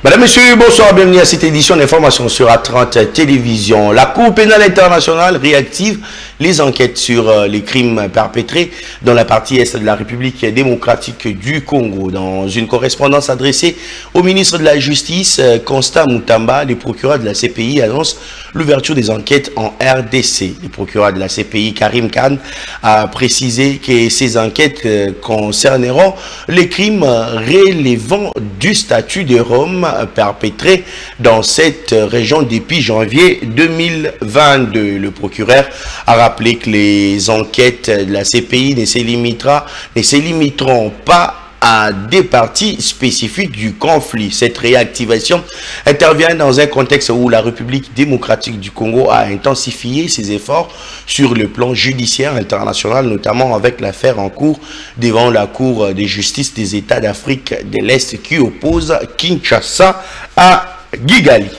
Madame, Monsieur, bonsoir, bienvenue à cette édition d'information sur A30 Télévision. La Cour pénale internationale réactive les enquêtes sur les crimes perpétrés dans la partie est de la République démocratique du Congo. Dans une correspondance adressée au ministre de la Justice, Constant Mutamba, le procureur de la CPI annonce l'ouverture des enquêtes en RDC. Le procureur de la CPI, Karim Khan, a précisé que ces enquêtes concerneront les crimes relevant du statut de Rome perpétrés dans cette région depuis janvier 2022. Le procureur a rappelé que les enquêtes de la CPI ne se limiteront pas à des parties spécifiques du conflit. Cette réactivation intervient dans un contexte où la République démocratique du Congo a intensifié ses efforts sur le plan judiciaire international, notamment avec l'affaire en cours devant la Cour de justice des États d'Afrique de l'Est qui oppose Kinshasa à Kigali.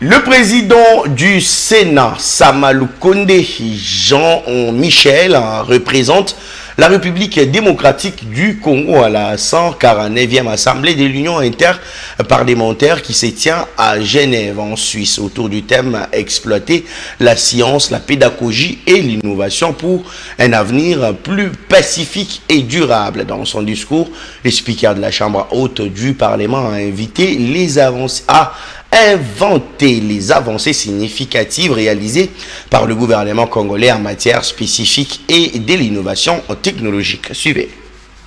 Le président du Sénat, Sama Lukonde Jean-Michel, représente la République démocratique du Congo à la 149e Assemblée de l'Union interparlementaire qui se tient à Genève, en Suisse, autour du thème « Exploiter la science, la pédagogie et l'innovation pour un avenir plus pacifique et durable ». Dans son discours, le speaker de la Chambre haute du Parlement a invité les avancées inventer les avancées significatives réalisées par le gouvernement congolais en matière spécifique et de l'innovation technologique. Suivez.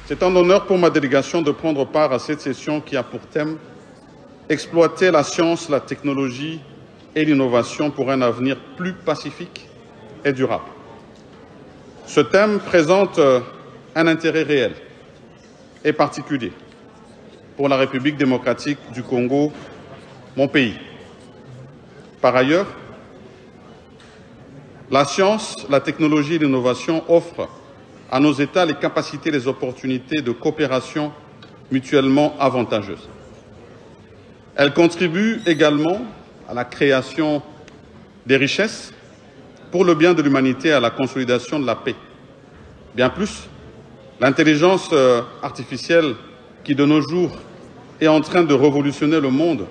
C'est un honneur pour ma délégation de prendre part à cette session qui a pour thème « Exploiter la science, la technologie et l'innovation pour un avenir plus pacifique et durable ». Ce thème présente un intérêt réel et particulier pour la République démocratique du Congo, mon pays. Par ailleurs, la science, la technologie et l'innovation offrent à nos États les capacités et les opportunités de coopération mutuellement avantageuses. Elles contribuent également à la création des richesses pour le bien de l'humanité et à la consolidation de la paix. Bien plus, l'intelligence artificielle qui de nos jours est en train de révolutionner le monde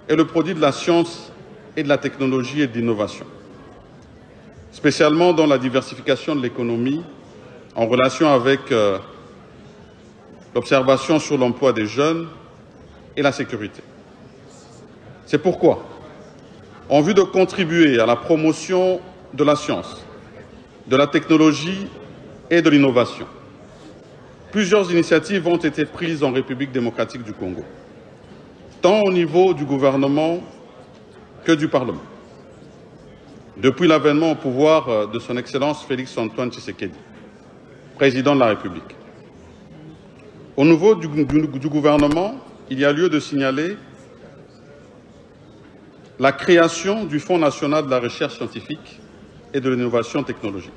est le produit de la science et de la technologie et de l'innovation, spécialement dans la diversification de l'économie, en relation avec l'observation sur l'emploi des jeunes et la sécurité. C'est pourquoi, en vue de contribuer à la promotion de la science, de la technologie et de l'innovation, plusieurs initiatives ont été prises en République démocratique du Congo, tant au niveau du gouvernement que du Parlement. Depuis l'avènement au pouvoir de son Excellence Félix-Antoine Tshisekedi, président de la République. Au niveau du gouvernement, il y a lieu de signaler la création du Fonds national de la recherche scientifique et de l'innovation technologique.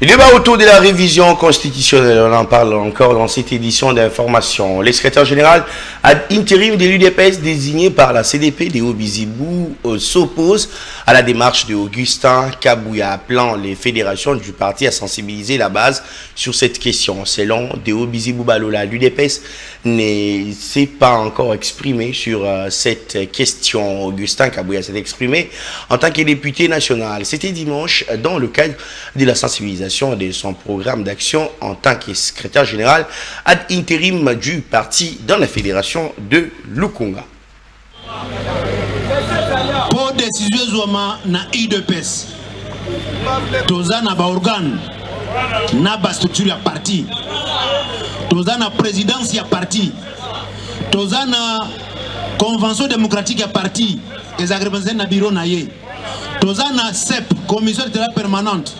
Le débat autour de la révision constitutionnelle, on en parle encore dans cette édition d'information. Le secrétaire général ad intérim de l'UDPS désigné par la CDP de Obizibou s'oppose à la démarche de Augustin Kabouya, appelant les fédérations du parti à sensibiliser la base sur cette question. Selon de Obizibou Balola, l'UDPS ne s'est pas encore exprimé sur cette question. Augustin Kabouya s'est exprimé en tant que député national. C'était dimanche dans le cadre de la sensibilisation de son programme d'action en tant que secrétaire général ad intérim du parti dans la fédération de Lukunga. Pour décision zoma na UDPS, toza na ba organe, na ba structure ya parti, toza na présidence ya parti, toza na convention démocratique ya parti, les agréments na bureau na ye, toza na CEP, commission de travail permanente.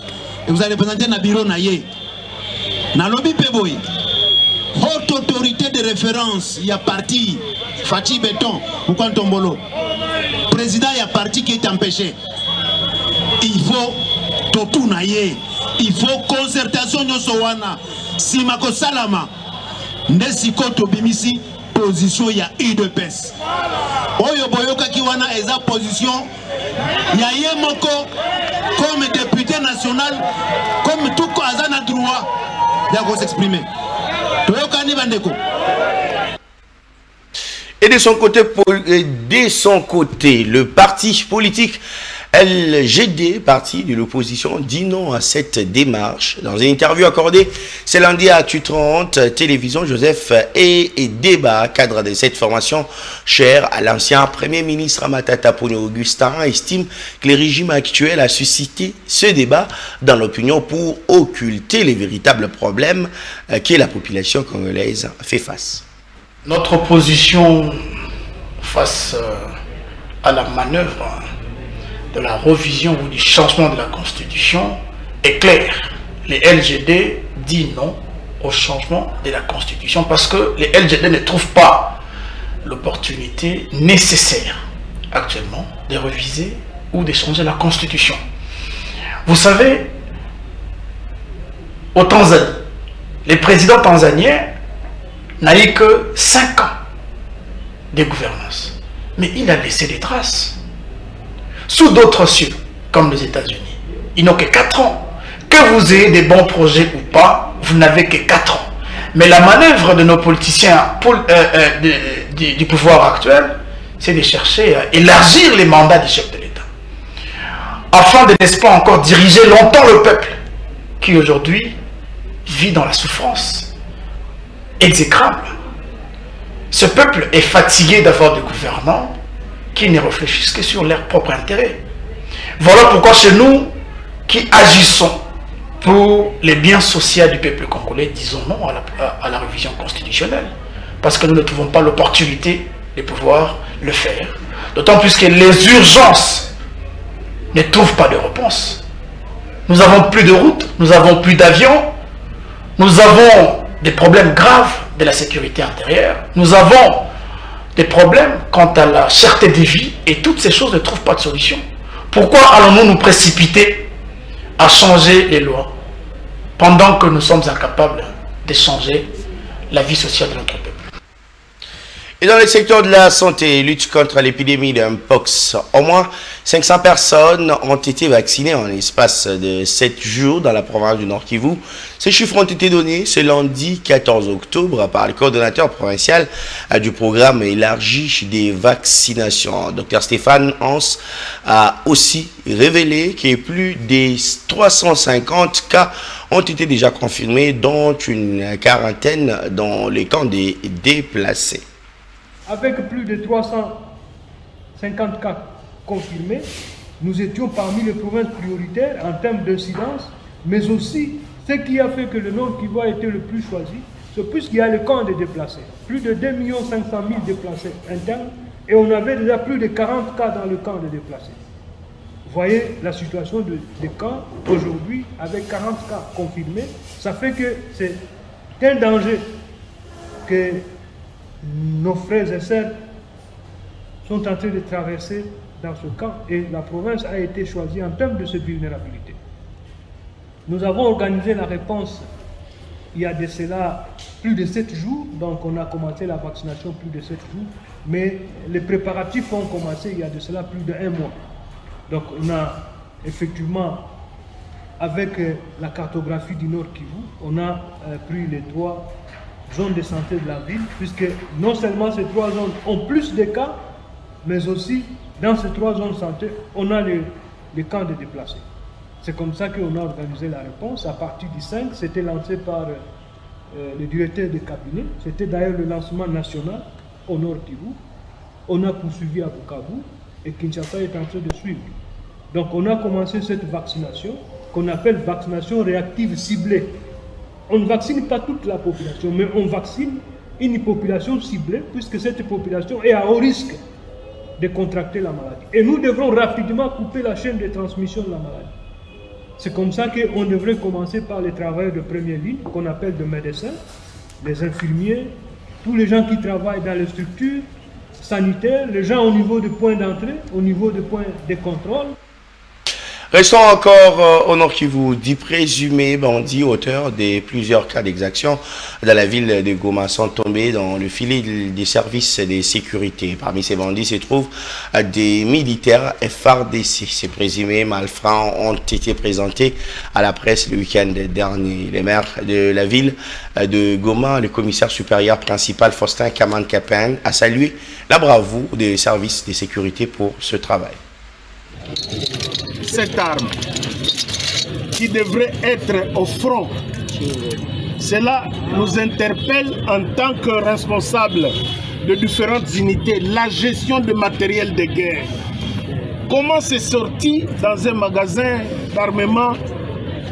Et vous allez présenter na bureau na ye. Na lobby peboy. Haute autorité de référence, il y a parti Fati Béton ou Kantombolo. Président, il y a parti qui est empêché. Il faut totu na ye. Il faut concertation nyosowana. Si mako salama. Ndesiko tobimisi position ya UDPS. Oyo boyoka kiwana eza position ya ye moko comme député national, comme tout Azana droit de s'exprimer. Et de son côté, le parti politique LGD, parti de l'opposition, dit non à cette démarche. Dans une interview accordée ce lundi à Actu 30 Télévision, Joseph Débat, cadre de cette formation chère à l'ancien Premier ministre Matata Ponyo Augustin, estime que le régime actuel a suscité ce débat dans l'opinion pour occulter les véritables problèmes que la population congolaise fait face. Notre position face à la manœuvre de la révision ou du changement de la Constitution est claire. Les LGD disent non au changement de la Constitution parce que les LGD ne trouvent pas l'opportunité nécessaire actuellement de réviser ou de changer la Constitution. Vous savez, au Tanzanie, les présidents tanzaniens n'a eu que 5 ans de gouvernance. Mais il a laissé des traces. Sous d'autres cieux, comme les États-Unis, ils n'ont que 4 ans. Que vous ayez des bons projets ou pas, vous n'avez que 4 ans. Mais la manœuvre de nos politiciens du pouvoir actuel, c'est de chercher à élargir les mandats du chef de l'État. Afin de, n'est-ce pas, encore diriger longtemps le peuple, qui aujourd'hui vit dans la souffrance exécrable. Ce peuple est fatigué d'avoir des gouvernants qui ne réfléchissent que sur leur propre intérêt. Voilà pourquoi chez nous, qui agissons pour les biens sociaux du peuple congolais, disons non à la révision constitutionnelle. Parce que nous ne trouvons pas l'opportunité de pouvoir le faire. D'autant plus que les urgences ne trouvent pas de réponse. Nous avons plus de routes, nous avons plus d'avions, nous avons des problèmes graves de la sécurité intérieure, nous avons des problèmes quant à la cherté des vies et toutes ces choses ne trouvent pas de solution. Pourquoi allons-nous nous précipiter à changer les lois pendant que nous sommes incapables de changer la vie sociale de notre peuple? Et dans le secteur de la santé, lutte contre l'épidémie de Mpox, au moins 500 personnes ont été vaccinées en l'espace de 7 jours dans la province du Nord Kivu. Ces chiffres ont été donnés ce lundi 14 octobre par le coordonnateur provincial du programme élargi des vaccinations. Dr Stéphane Hans a aussi révélé que plus de 350 cas ont été déjà confirmés, dont une quarantaine dans les camps des déplacés. Avec plus de 350 cas confirmés, nous étions parmi les provinces prioritaires en termes d'incidence, mais aussi ce qui a fait que le Nord Kivu a été le plus choisi, c'est puisqu'il y a le camp des déplacés. Plus de 2 500 000 déplacés internes, et on avait déjà plus de 40 cas dans le camp des déplacés. Vous voyez la situation des camps aujourd'hui, avec 40 cas confirmés, ça fait que c'est un danger que nos frères et sœurs sont en train de traverser dans ce camp et la province a été choisie en termes de cette vulnérabilité. Nous avons organisé la réponse il y a de cela plus de 7 jours, donc on a commencé la vaccination plus de 7 jours, mais les préparatifs ont commencé il y a de cela plus d'1 mois. Donc on a effectivement, avec la cartographie du Nord Kivu, on a pris les 3 zones de santé de la ville, puisque non seulement ces 3 zones ont plus de cas, mais aussi dans ces 3 zones de santé, on a les camps de déplacés. C'est comme ça qu'on a organisé la réponse. À partir du 5, c'était lancé par le directeur de cabinet. C'était d'ailleurs le lancement national au Nord Kivu. On a poursuivi à Bukavu et Kinshasa est en train de suivre. Donc on a commencé cette vaccination qu'on appelle vaccination réactive ciblée. On ne vaccine pas toute la population, mais on vaccine une population ciblée, puisque cette population est à haut risque de contracter la maladie. Et nous devrons rapidement couper la chaîne de transmission de la maladie. C'est comme ça qu'on devrait commencer par les travailleurs de première ligne, qu'on appelle des médecins, les infirmiers, tous les gens qui travaillent dans les structures sanitaires, les gens au niveau des points d'entrée, au niveau des points de contrôle. Restons encore au Nord Kivu, dit présumé bandit auteur de plusieurs cas d'exaction dans la ville de Goma sont tombés dans le filet des services de sécurité. Parmi ces bandits se trouvent des militaires FARDC. Ces présumés malfrats ont été présentés à la presse le week-end dernier. Le maire de la ville de Goma, le commissaire supérieur principal Faustin Kaman Kapin, a salué la bravoure des services de sécurité pour ce travail. Cette arme qui devrait être au front, cela nous interpelle en tant que responsables de différentes unités, la gestion de matériel de guerre. Comment c'est sorti dans un magasin d'armement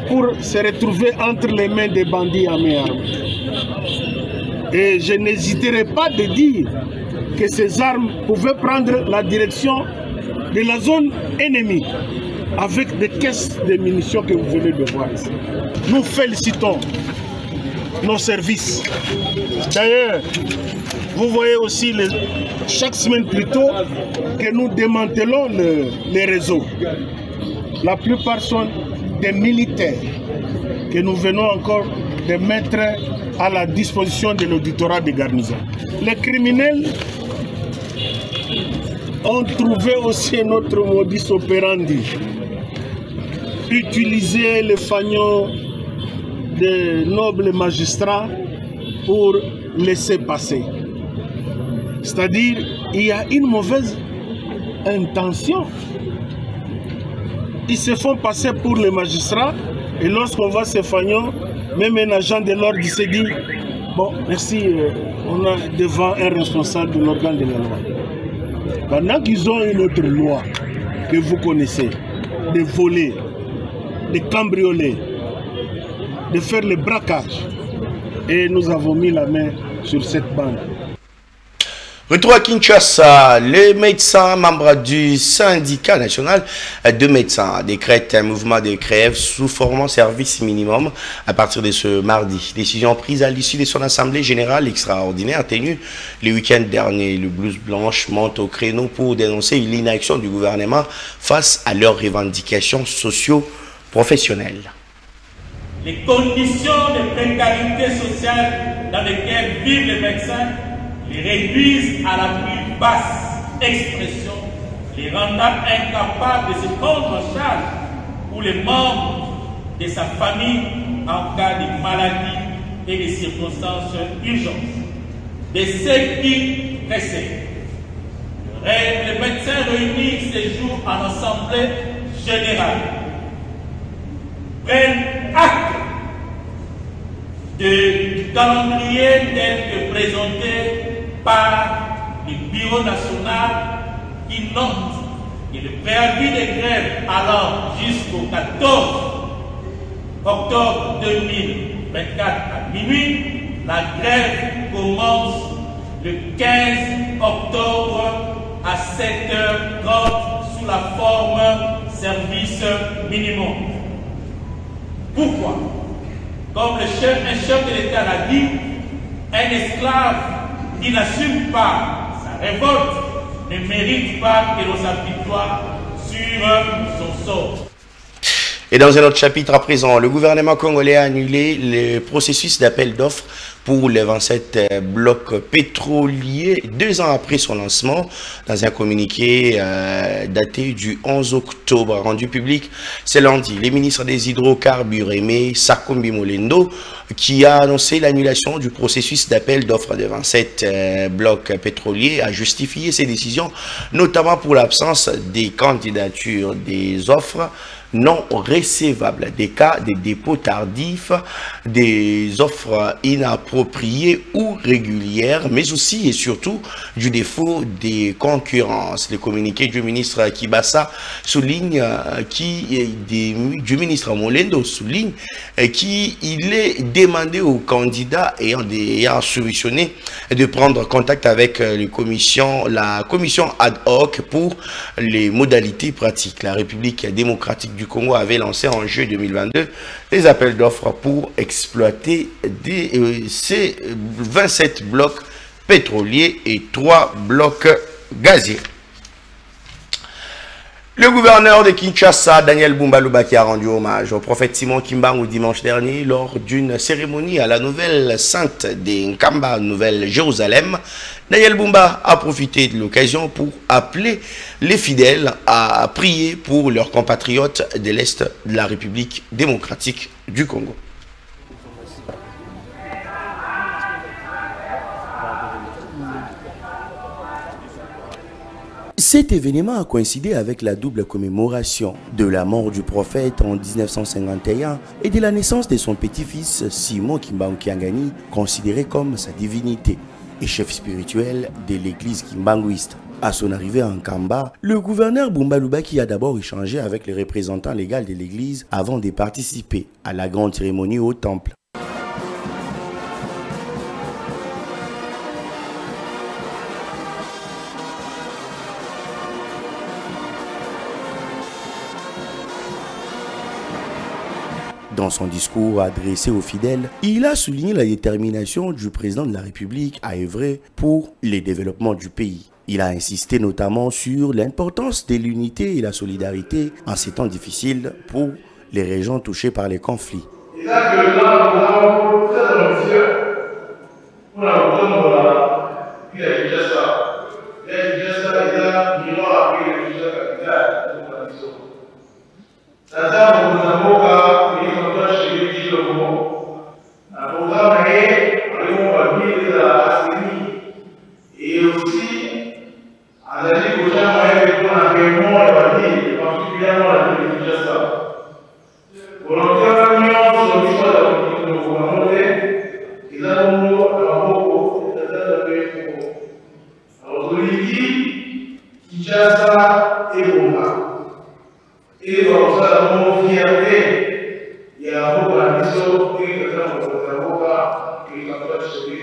pour se retrouver entre les mains des bandits à main armée? Et je n'hésiterai pas de dire que ces armes pouvaient prendre la direction de la zone ennemie, avec des caisses de munitions que vous venez de voir ici. Nous félicitons nos services. D'ailleurs, vous voyez aussi chaque semaine plus tôt que nous démantelons les réseaux. La plupart sont des militaires que nous venons encore de mettre à la disposition de l'auditorat de garnison. Les criminels ont trouvé aussi notre modus operandi. Utiliser le fanion des nobles magistrats pour laisser passer. C'est-à-dire, il y a une mauvaise intention. Ils se font passer pour les magistrats et lorsqu'on voit ces fagnons, même un agent de l'ordre se dit « Bon, merci, on a devant un responsable de l'organe de la loi ». Pendant qu'ils ont une autre loi que vous connaissez, de voler, de cambrioler, de faire le braquage. Et nous avons mis la main sur cette bande. Retour à Kinshasa, les médecins membres du syndicat national de médecins décrètent un mouvement de grève sous format service minimum à partir de ce mardi. Décision prise à l'issue de son assemblée générale extraordinaire tenue le week-end dernier. Le blouse blanche monte au créneau pour dénoncer l'inaction du gouvernement face à leurs revendications socio-professionnelles. Les conditions de précarité sociale dans lesquelles vivent les médecins les réduisent à la plus basse expression, les rendant incapables de se prendre en charge pour les membres de sa famille en cas de maladie et de circonstances urgentes. De ce qui précède, les médecins réunis ce jour en assemblée générale prennent acte du calendrier tel que présenté par le Bureau national qui note que le préavis de grève allant jusqu'au 14 octobre 2024 à minuit, la grève commence le 15 octobre à 7h30 sous la forme service minimum. Pourquoi? Comme un chef de l'État l'a dit, un esclave qui n'assume pas sa révolte ne mérite pas que l'on s'apitoie sur son sort. Et dans un autre chapitre à présent, le gouvernement congolais a annulé le processus d'appel d'offres pour les 27 blocs pétroliers 2 ans après son lancement dans un communiqué daté du 11 octobre rendu public ce lundi. Le ministre des hydrocarbures Aimé Sakombi Molendo qui a annoncé l'annulation du processus d'appel d'offres de 27 blocs pétroliers a justifié ses décisions notamment pour l'absence des candidatures des offres non recevables, des cas de dépôt tardif, des offres inappropriées ou régulières, mais aussi et surtout du défaut des concurrences. Le communiqué du ministre Kibasa souligne du ministre Molendo souligne qu'il est demandé aux candidats ayant soumissionné de prendre contact avec la commission ad hoc pour les modalités pratiques. La République démocratique du Congo avait lancé en juillet 2022 les appels d'offres pour exploiter ces 27 blocs pétroliers et 3 blocs gaziers. Le gouverneur de Kinshasa, Daniel Bumba Lubaki, a rendu hommage au prophète Simon Kimbangu dimanche dernier lors d'une cérémonie à la nouvelle sainte des Nkamba, Nouvelle Jérusalem. Daniel Bumba a profité de l'occasion pour appeler les fidèles à prier pour leurs compatriotes de l'Est de la République démocratique du Congo. Cet événement a coïncidé avec la double commémoration de la mort du prophète en 1951 et de la naissance de son petit-fils Simon Kimbangu Kiangani, considéré comme sa divinité et chef spirituel de l'église kimbanguiste. À son arrivée en Kamba, le gouverneur Bumba Lubaki a d'abord échangé avec les représentants légaux de l'église avant de participer à la grande cérémonie au temple. Dans son discours adressé aux fidèles, il a souligné la détermination du président de la République à œuvrer pour le développement du pays. Il a insisté notamment sur l'importance de l'unité et la solidarité en ces temps difficiles pour les régions touchées par les conflits. Et aussi, à la Ligue au Japon, avec un réunion, particulièrement la Ligue de Kinshasa. Pour l'entraînement, sur l'histoire de la politique de gouvernement, ils ont alors, Ligi, Kinshasa et Goma. Et dans ça, nous fierté, il y a un peu de mission et de l'avocat qui est en train de se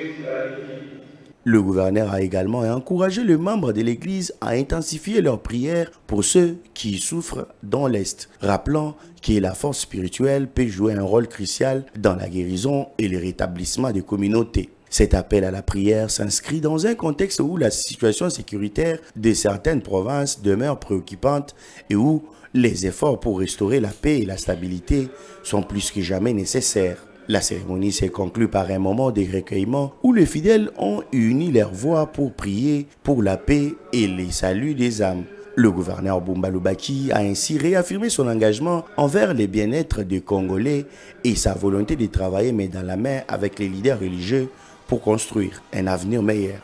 Le gouverneur a également encouragé les membres de l'Église à intensifier leurs prières pour ceux qui souffrent dans l'Est, rappelant que la force spirituelle peut jouer un rôle crucial dans la guérison et le rétablissement des communautés. Cet appel à la prière s'inscrit dans un contexte où la situation sécuritaire de certaines provinces demeure préoccupante et où les efforts pour restaurer la paix et la stabilité sont plus que jamais nécessaires. La cérémonie s'est conclue par un moment de recueillement où les fidèles ont uni leurs voix pour prier pour la paix et les saluts des âmes. Le gouverneur Bumba Lubaki a ainsi réaffirmé son engagement envers le bien-être des Congolais et sa volonté de travailler main dans la main avec les leaders religieux pour construire un avenir meilleur.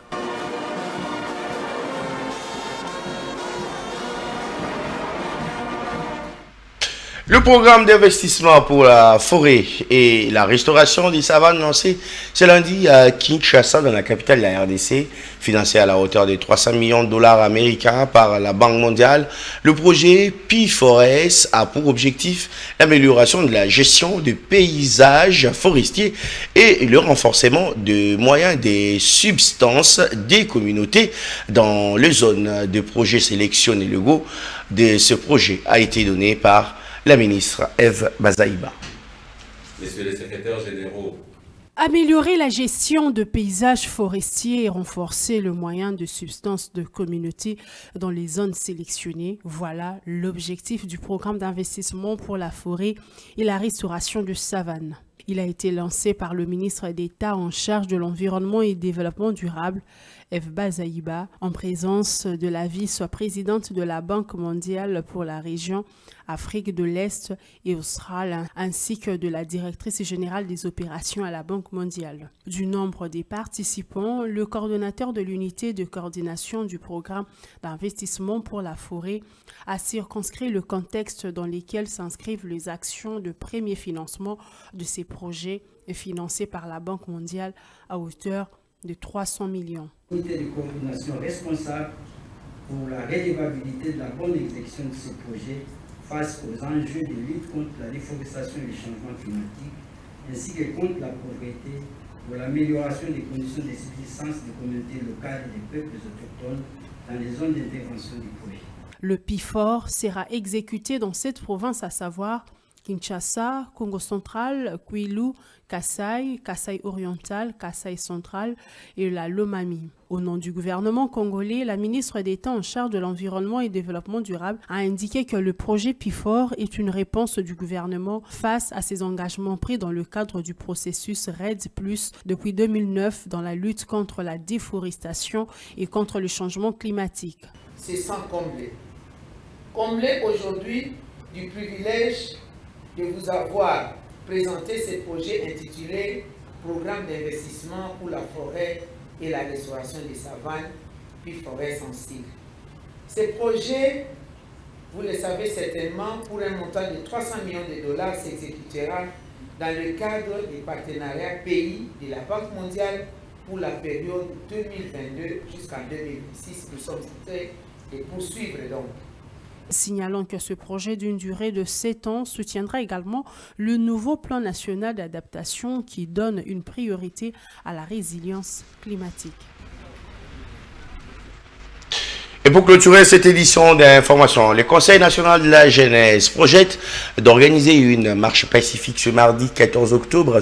Le programme d'investissement pour la forêt et la restauration des savanes lancé ce lundi à Kinshasa, dans la capitale de la RDC, financé à la hauteur de 300 millions de dollars américains par la Banque mondiale. Le projet P4S a pour objectif l'amélioration de la gestion des paysages forestiers et le renforcement des moyens des substances des communautés dans les zones de projets sélectionnés. Le go de ce projet a été donné par la ministre Eve Bazaïba. Messieurs les secrétaires généraux. Améliorer la gestion de paysages forestiers et renforcer le moyen de substance de communauté dans les zones sélectionnées, voilà l'objectif du programme d'investissement pour la forêt et la restauration de savanes. Il a été lancé par le ministre d'État en charge de l'environnement et du développement durable, Eve Bazaïba, en présence de la vice-présidente de la Banque mondiale pour la région Afrique de l'Est et Australe, ainsi que de la directrice générale des opérations à la Banque mondiale. Du nombre des participants, le coordonnateur de l'unité de coordination du programme d'investissement pour la forêt a circonscrit le contexte dans lequel s'inscrivent les actions de premier financement de ces projets financés par la Banque mondiale à hauteur de 300 millions. L'unité de coordination responsable pour la redevabilité de la bonne exécution de ce projet face aux enjeux de lutte contre la déforestation et le changement climatique, ainsi que contre la pauvreté, pour l'amélioration des conditions de subsistance des communautés locales et des peuples autochtones dans les zones d'intervention du projet. Le PIFOR sera exécuté dans cette province, à savoir Kinshasa, Congo central, Kwilu, Kasaï, Kasaï oriental, Kasaï central et la Lomami. Au nom du gouvernement congolais, la ministre d'État en charge de l'environnement et développement durable a indiqué que le projet PIFOR est une réponse du gouvernement face à ses engagements pris dans le cadre du processus RED+ depuis 2009 dans la lutte contre la déforestation et contre le changement climatique. C'est sans combler. Combler aujourd'hui du privilège de vous avoir présenté ce projet intitulé Programme d'investissement pour la forêt et la restauration des savanes, puis forêts sensibles. Ce projet, vous le savez certainement, pour un montant de 300 millions de dollars, s'exécutera dans le cadre des partenariats pays de la Banque mondiale pour la période 2022 jusqu'en 2026. Nous sommes en train de poursuivre donc. Signalant que ce projet d'une durée de 7 ans soutiendra également le nouveau plan national d'adaptation qui donne une priorité à la résilience climatique. Et pour clôturer cette édition d'information, le Conseil national de la jeunesse projette d'organiser une marche pacifique ce mardi 14 octobre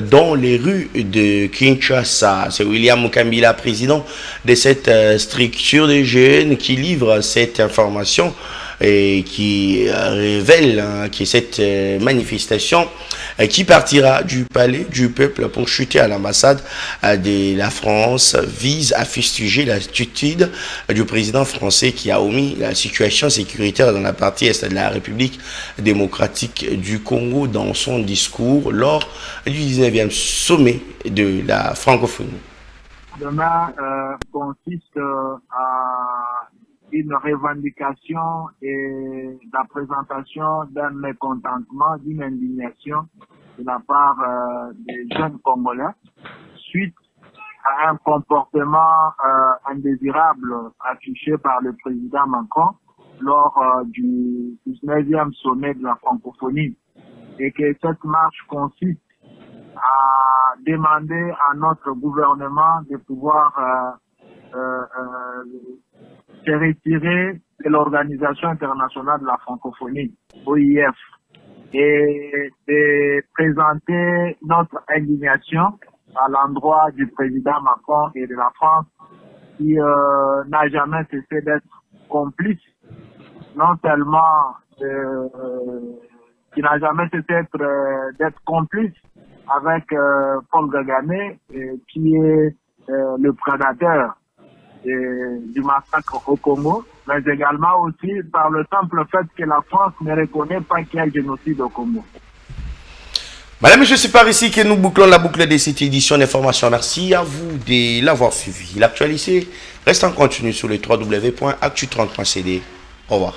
dans les rues de Kinshasa. C'est William Mukambila, président de cette structure de jeunes, qui livre cette information et qui révèle que cette manifestation qui partira du palais du peuple pour chuter à l'ambassade de la France vise à fustiger l'attitude du président français qui a omis la situation sécuritaire dans la partie est de la République démocratique du Congo dans son discours lors du 19e sommet de la francophonie. Demain consiste à une revendication et la présentation d'un mécontentement, d'une indignation de la part des jeunes Congolais suite à un comportement indésirable affiché par le président Macron lors du 19e sommet de la francophonie, et que cette marche consiste à demander à notre gouvernement de pouvoir se retirer de l'Organisation internationale de la francophonie, OIF, et de présenter notre indignation à l'endroit du président Macron et de la France qui n'a jamais cessé d'être complice, non seulement qui n'a jamais cessé d'être complice avec Paul Kagame, qui est le prédateur du massacre au Congo, mais également aussi par le simple fait que la France ne reconnaît pas qu'il y a génocide au Congo. Madame, Monsieur, c'est par ici que nous bouclons la boucle de cette édition d'information. Merci à vous de l'avoir suivi. L'actualité reste en continu sur le www.actu30.cd. Au revoir.